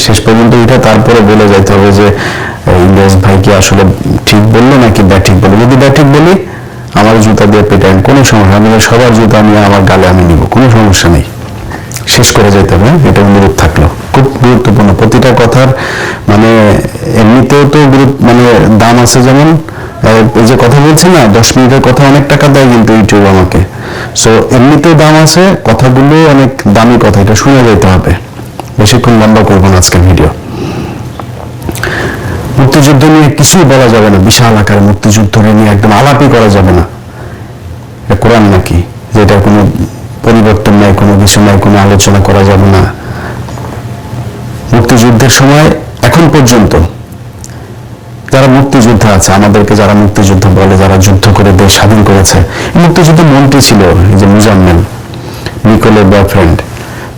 শেষ পর্যন্ত এটা তারপরে বলে যাইতে হবে যে ইলিয়াস ভাই কি আসলে ঠিক বললো নাকি ব্যাঠিক বললো। যদি ব্যাঠিক বলি আমার জুতা দিয়ে পেটান, কোনো সমস্যা নেই, সবার জুতা নিয়ে আমার গালে আমি নিব, কোনো সমস্যা নেই, শেষ করে যেতে হবে। এটা অনুরোধ থাকলো, খুব গুরুত্বপূর্ণ প্রতিটা কথার মানে এমনিতেও তো মানে দাম আছে। যেমন এই যে কথা বলছি না, 10 মিনিটের কথা অনেক টাকা দেয় কিন্তু ইউটিউব আমাকে, সো এমনিতেও দাম আছে, কথাগুলো অনেক দামি কথা, এটা শুনে যেতে হবে। বেশিক্ষণ লম্বা করবো না আজকের ভিডিও। মুক্তিযুদ্ধ নিয়ে কিছুই বলা যাবে না, বিশাল আকারে মুক্তিযুদ্ধ নিয়ে একদম আলাপই করা যাবে না। এটা কোরআন নাকি যেটা কোনো পরিবর্তন নাই, কোনো কিছু নাই, কোনো আলোচনা করা যাবে না। মুক্তিযুদ্ধের সময় এখন পর্যন্ত যারা মুক্তিযোদ্ধা আছে, আমাদেরকে যারা মুক্তিযুদ্ধ বলে, যারা যুদ্ধ করে দেশ স্বাধীন করেছে, মুক্তিযুদ্ধের মন্ত্রী ছিল এই যে মুজাম্মেল, নিকোলের বয়ফ্রেন্ড,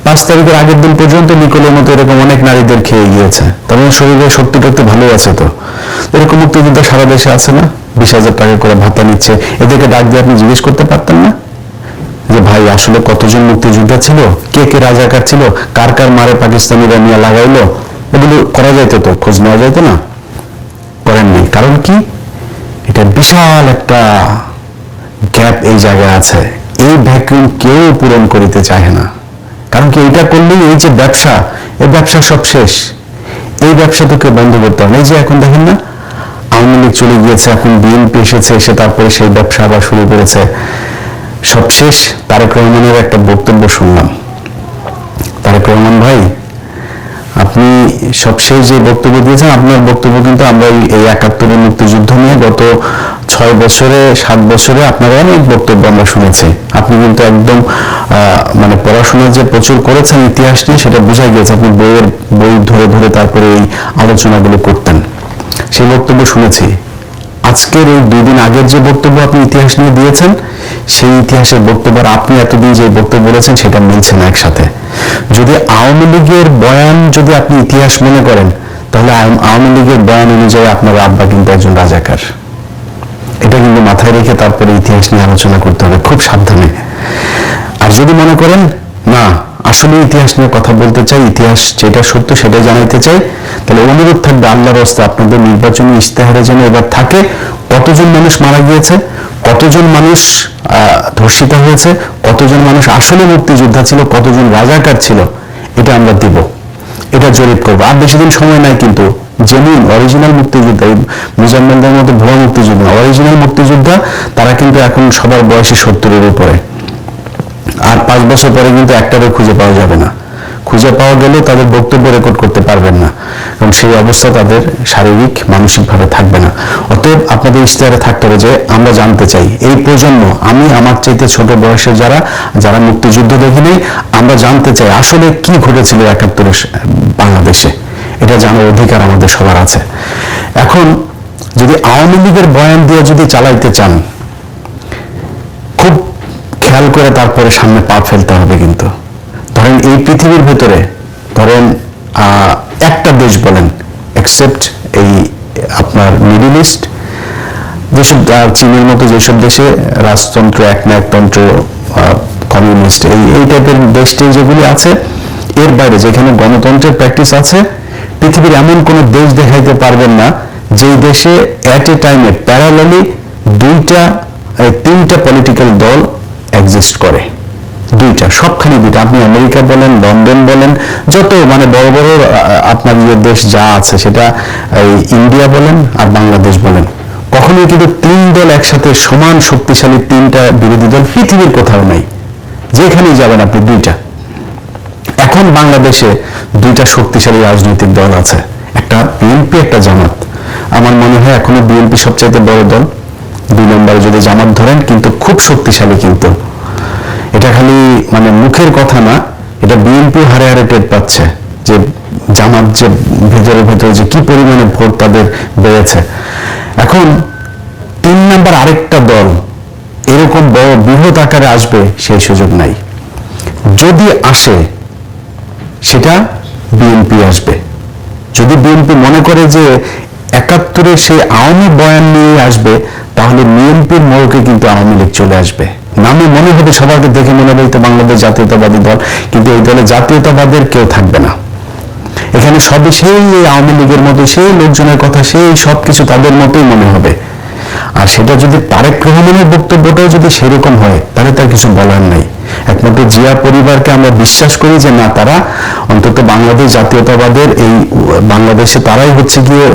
5 তারিখের আগের দিন পর্যন্ত নিকোলের মতো এরকম অনেক নারীদের খেয়ে গিয়েছে, তবে শরীরে শক্তিটা একটু ভালো আছে। তো এরকম মুক্তিযোদ্ধা সারা দেশে আছে না, 20,000 টাকা করে ভাতা নিচ্ছে। এদেরকে ডাক দিয়ে আপনি জিজ্ঞেস করতে পারতেন না যে ভাই আসলে কতজন মুক্তিযোদ্ধা ছিল, কে কে রাজাকার ছিল, কার কার মারে পাকিস্তানিরা নিয়ে লাগাইলো, এগুলো করা যাইতো, তো খোঁজ নেওয়া যাইতো না? করেননি। কারণ কি? এটা বিশাল একটা গ্যাপ এই জায়গায় আছে, এই ভ্যাকুয়াম কেউ পূরণ করিতে চায় না। কারণ কি, এটা করলেই এই যে ব্যবসা, এই ব্যবসা সব শেষ। এই ব্যবসা তো কেউ বন্ধ করতে হবে। এই যে এখন দেখেন না, আওয়ামী লীগ চলে গিয়েছে, এখন বিএনপি এসেছে, এসে তারপরে সেই ব্যবসা আবার শুরু করেছে, সব শেষ। তারেক রহমানের একটা বক্তব্য শুনলাম। তারেক রহমান ভাই, আপনি সবশেষ যে বক্তব্য দিয়েছেন, আপনার বক্তব্য কিন্তু আমরা এই 71 মুক্তিযুদ্ধ নিয়ে গত 6 বছরে 7 বছরে আপনার অনেক বক্তব্য আমরা শুনেছি। আপনি কিন্তু একদম মানে পড়াশোনা যে প্রচুর করেছেন ইতিহাস নিয়ে, সেটা বোঝা গিয়েছে। আপনি বই ধরে ধরে তারপরে এই আলোচনাগুলো করতেন, সেই বক্তব্য শুনেছি। আজকের এই 2 দিন আগের যে বক্তব্য আপনি ইতিহাস নিয়ে দিয়েছেন, সেই ইতিহাসের বক্তব্য আর আপনি এতদিন যে বক্তব্য বলেছেন সেটা মিলছে না একসাথে। যদি আওয়ামী লীগের বয়ান যদি আপনি ইতিহাস মনে করেন, তাহলে আওয়ামী লীগের বয়ান অনুযায়ী আপনার আব্বা কিন্তু একজন রাজাকার। এটা কিন্তু মাথায় রেখে তারপরে ইতিহাস নিয়ে আলোচনা করতে হবে, খুব সাবধানে। আর যদি মনে করেন না আসলে ইতিহাস নিয়ে কথা বলতে চাই, ইতিহাস যেটা সত্য সেটা জানাইতে চাই, তাহলে অনুরোধ থাকবে আল্লাহর রাস্তে আপনাদের নির্বাচনী ইশতেহারে যেন এবার থাকে কতজন মানুষ মারা গিয়েছে, কতজন মানুষ ধর্ষিত হয়েছে, কতজন মানুষ আসলে মুক্তিযোদ্ধা ছিল, কতজন রাজাকার ছিল, এটা আমরা দিব, এটা জরিপ করবো। আর বেশি দিন সময় নাই কিন্তু। জেনুইন অরিজিনাল মুক্তিযোদ্ধা, মুজাম্মেলদের মতো ভুয়া মুক্তিযোদ্ধা, অরিজিনাল মুক্তিযোদ্ধা তারা কিন্তু এখন সবার বয়সে 70-এর উপরে। আর 5 বছর পরে কিন্তু একটারও খুঁজে পাওয়া যাবে না। খুঁজে পাওয়া গেলে তাদের বক্তব্য রেকর্ড করতে পারবেন না, কারণ সেই অবস্থা তাদের শারীরিক মানসিকভাবে থাকবে না। অতএব আপনাদের ইশতেহারে থাকতে হবে যে আমরা জানতে চাই এই প্রজন্ম, আমি আমার চাইতে ছোট বয়সের যারা মুক্তিযুদ্ধ দেখিনি, আমরা জানতে চাই আসলে কি ঘটেছিল 71 বাংলাদেশে। এটা জানার অধিকার আমাদের সবার আছে। এখন যদি আওয়ামী লীগের বয়ান দিয়ে যদি চালাইতে চান, খুব খেয়াল করে তারপরে সামনে পা ফেলতে হবে। কিন্তু ধরেন এই পৃথিবীর ভেতরে ধরেন একটা দেশ বলেন, এক্সেপ্ট এই আপনার মিডল ইস্ট, যেসব চীনের মতো যেসব দেশে রাজতন্ত্র, একনায়কতন্ত্র, কমিউনিস্ট, এই টাইপের দেশটি যেগুলি আছে, এর বাইরে যেখানে গণতন্ত্রের প্র্যাকটিস আছে, পৃথিবীর এমন কোন দেশ দেখাইতে পারবেন না যেই দেশে এট এ টাইমে প্যারালালি 2-3টা পলিটিক্যাল দল এক্সিস্ট করে। 2টা, সবখানে 2টা। আপনি আমেরিকা বলেন, লন্ডন বলেন, যত মানে বড় বড় আপনার যে দেশ যা আছে, সেটা ইন্ডিয়া বলেন আর বাংলাদেশ বলেন, কখনোই কিন্তু 3 দল একসাথে সমান শক্তিশালী 3টা বিরোধী দল পৃথিবীর কোথাও নাই। যেখানেই যাবেন আপনি 2টা। এখন বাংলাদেশে 2টা শক্তিশালী রাজনৈতিক দল আছে, একটা বিএনপি, একটা জামাত। আমার মনে হয় এখনো বিএনপি সবচেয়ে বড় দল, 2 নম্বরে যদি জামাত ধরেন, কিন্তু খুব শক্তিশালী। কিন্তু এটা খালি মানে মুখের কথা না, এটা বিএনপি হারে হারে টের পাচ্ছে যে জামাত যে ভেতরে ভেতরে যে কি পরিমাণে ভোট তাদের বেড়েছে। এখন 3 নম্বর আরেকটা দল এরকম বড় বৃহৎ আকারে আসবে সেই সুযোগ নাই। যদি আসে সেটা বিএনপি আসবে। যদি বিএনপি মনে করে যে 71-এ সেই আওয়ামী বয়ান নিয়ে আসবে, তাহলে বিএনপির মোড়কে কিন্তু আওয়ামী লীগ চলে আসবে। নামে মনে হবে, সবাইকে দেখে মনে হবে তো বাংলাদেশ জাতীয়তাবাদী দল, কিন্তু এই দলে জাতীয়তাবাদের কেউ থাকবে না। এখানে সবই সেই আওয়ামী লীগের মতো, সেই লোকজনের কথা, সেই সবকিছু তাদের মতোই মনে হবে। আর সেটা যদি তারেক রহমানের বক্তব্যটাও যদি সেরকম হয়, তাহলে তার কিছু বলার নাই। একমাত্র জিয়া পরিবারকে আমরা বিশ্বাস করি যে না, তারা অন্তত বাংলাদেশ জাতীয়তাবাদের এই বাংলাদেশে তারাই হচ্ছে গিয়ে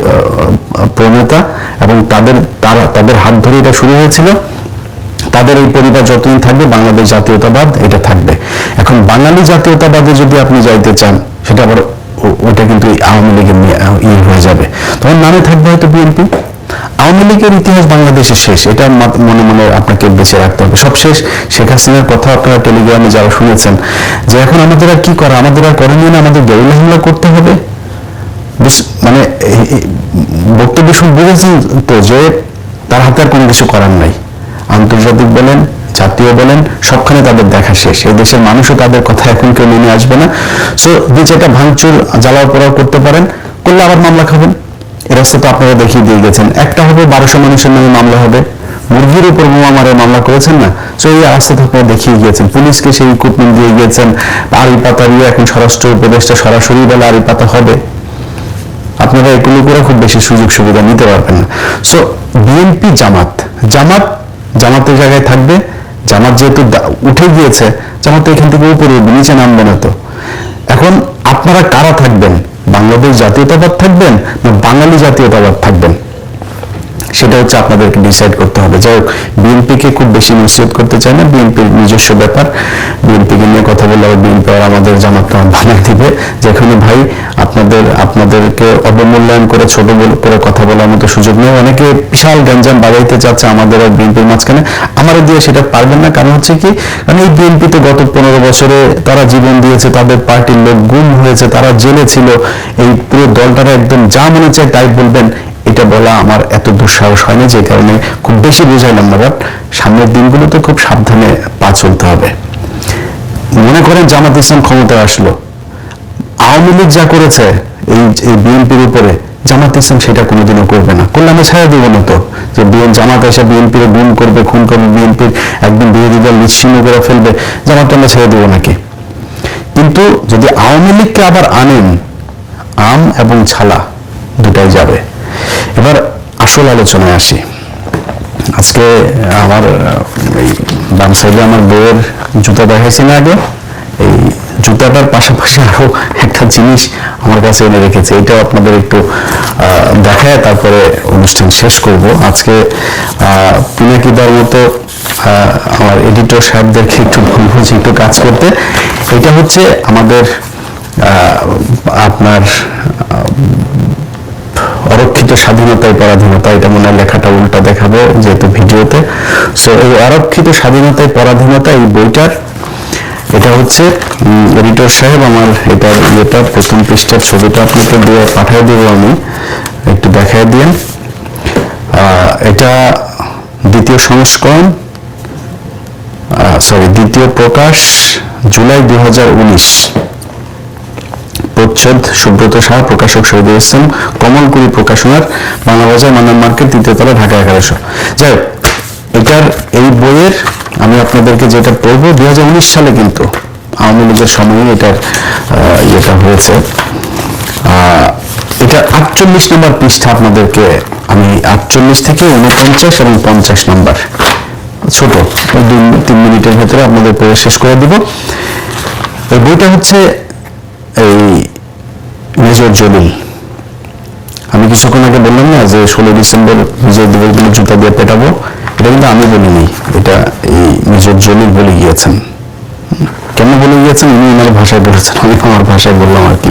প্রণেতা, এবং তাদের হাত ধরে এটা শুরু হয়েছিল। তাদের এই পরিবার যতদিন থাকবে বাংলাদেশ জাতীয়তাবাদ এটা থাকবে। এখন বাঙালি জাতীয়তাবাদে যদি আপনি যাইতে চান, সেটা আবার ওটা কিন্তু আওয়ামী লীগের হয়ে যাবে, তখন নামে থাকবে হয়তো বিএনপি। আওয়ামী লীগের ইতিহাস বাংলাদেশের শেষ, এটা মনে মনে আপনাকে বেঁচে রাখতে হবে। সব শেষ। শেখ হাসিনার কথা আপনারা টেলিগ্রামে যারা শুনেছেন যে এখন আমাদের আর কি করা, আমাদের আর করণীয় না, আমাদের গেরিলা হামলা করতে হবে। মানে বক্তব্য শুনে বুঝেছেন তো যে তার হাতে আর কোনো কিছু করার নাই। আন্তর্জাতিক বলেন, জাতীয় বলেন, সবখানে তাদের দেখা শেষ। এই দেশের মানুষও তাদের কথা এখন কেউ মেনে আসবে না। সো যে যেটা ভাঙচুর জ্বালাও পোড়াও করতে পারেন, করলে আবার মামলা খাবেন। এ রাস্তা তো আপনারা দেখিয়ে দিয়ে গেছেন। একটা হবে 1200 মানুষের নামে মামলা হবে, মুরগির উপর বোমা মারে মামলা করেছেন না, সো এই রাস্তা তো আপনারা দেখিয়ে গিয়েছেন। পুলিশকে সেই ইকুইপমেন্ট দিয়ে গিয়েছেন। আড়ি পাতা দিয়ে এখন স্বরাষ্ট্র উপদেষ্টা সরাসরি বলে আড়ি পাতা হবে। আপনারা এগুলো করে খুব বেশি সুযোগ সুবিধা নিতে পারবেন না। সো বিএনপি জামাতের জায়গায় থাকবে। জামাত যেহেতু উঠে গিয়েছে, জামাত এখান থেকে উপরে নিচে নামবে না। তো এখন আপনারা কারা থাকবেন? বাংলাদেশ জাতীয়তাবাদ থাকবেন না বাঙালি জাতীয়তাবাদ থাকবেন? সেটা হচ্ছে আপনাদেরকে ডিসাইড করতে হবে। যাই হোক, বিএনপিকে খুব বেশি নসিহত করতে চাই না, বিএনপির নিজস্ব ব্যাপার। বিএনপিকে নিয়ে কথা বললে বিএনপি আর আমাদের জামাতটা বানিয়ে দিবে, যেখানে ভাই আপনাদেরকে অবমূল্যায়ন করে ছোট করে কথা বলার মতো সুযোগ নেই। অনেকে বিশাল গ্যাঞ্জাম বাড়াইতে চাচ্ছে আমাদের আর বিএনপির মাঝখানে, আমাদের দিয়ে সেটা পারবেন না। কারণ হচ্ছে কি, কারণ এই বিএনপিতে গত 15 বছরে তারা জীবন দিয়েছে, তাদের পার্টির লোক গুম হয়েছে, তারা জেলে ছিল। এই পুরো দলটারা একদম যা মনে চায় তাই বলবেন, এটা বলা আমার এত দুঃসাহস হয়নি, যে কারণে খুব বেশি বুঝাইলাম না। বাট সামনের দিনগুলোতে খুব সাবধানে পা চলতে হবে। মনে করেন জামাত ইসলাম ক্ষমতায় আসলো, আওয়ামী লীগ যা করেছে এই বিএনপির উপরে, জামাত ইসলাম সেটা কোনোদিনও করবে না। করলে আমরা ছাড়া দিব না তো, যে জামাত এসে বিএনপির গুম করবে, খুন করবে, বিএনপির একদম বিরোধী দল নিশ্চিহ্ন করে ফেলবে, জামাতটা আমরা ছেড়ে দেবো নাকি? কিন্তু যদি আওয়ামী লীগকে আবার আনেন, আম এবং ছালা দুটাই যাবে। এবার আসল আলোচনায় আসি। আজকে আমার বাম সাইডে আমার বইয়ের জুতা দেখাইছি না আগে, এই জুতাটার পাশাপাশি আরো একটা জিনিস আমার কাছে এনে রেখেছে, এটাও আপনাদের একটু দেখায় তারপরে অনুষ্ঠান শেষ করব। আজকে পিনাকিদার মতো আমার এডিটর সাহেবদেরকে একটু বলবো যে একটু কাজ করতে। এটা হচ্ছে আমাদের আপনার অরক্ষিত স্বাধীনতায় পরাধীনতা, এটা মনে হয় লেখাটা উল্টা দেখাবো যেহেতু ভিডিওতে। সো এই অরক্ষিত স্বাধীনতায় পরাধীনতা, এই বইটার এটা হচ্ছে এডিটর সাহেব আমার এটা প্রথম পৃষ্ঠার ছবিটা আপনাকে দিয়ে পাঠিয়ে দেবো, আমি একটু দেখায় দিন। এটা দ্বিতীয় সংস্করণ, দ্বিতীয় প্রকাশ, জুলাই 2019, প্রচ্ছদ সুব্রত সাহা, প্রকাশক শহীদুল ইসলাম, কমলকুড়ি প্রকাশনার, বাংলা বাজার, মান্নান মার্কেট, 3য় তলা, ঢাকা 1100। যাই হোক, এটার এই বইয়ের আমি আপনাদেরকে যেটা পড়বো, 2019 সালে কিন্তু আওয়ামী লীগের সময়ে এটার ইয়েটা হয়েছে। এটা 48 নম্বর পৃষ্ঠা। আপনাদেরকে আমি 48 থেকে 49 এবং 50 নম্বর, ছোট 2-3 মিনিটের ভেতরে আপনাদের পড়ে শেষ করে দিব। এই বইটা হচ্ছে এই মেজর জলিল। আমি কিছুক্ষণ আগে বললাম না যে 16 ডিসেম্বর বিজয় দিবসগুলো জুতা দিয়ে পেটাবো, এটা কিন্তু আমি বলিনি, এটা এই মেজর জলিল বলে গিয়েছেন। কেন বলে গিয়েছেন? উনি ওনার ভাষায় বলেছেন, আমি আমার ভাষায় বললাম আর কি।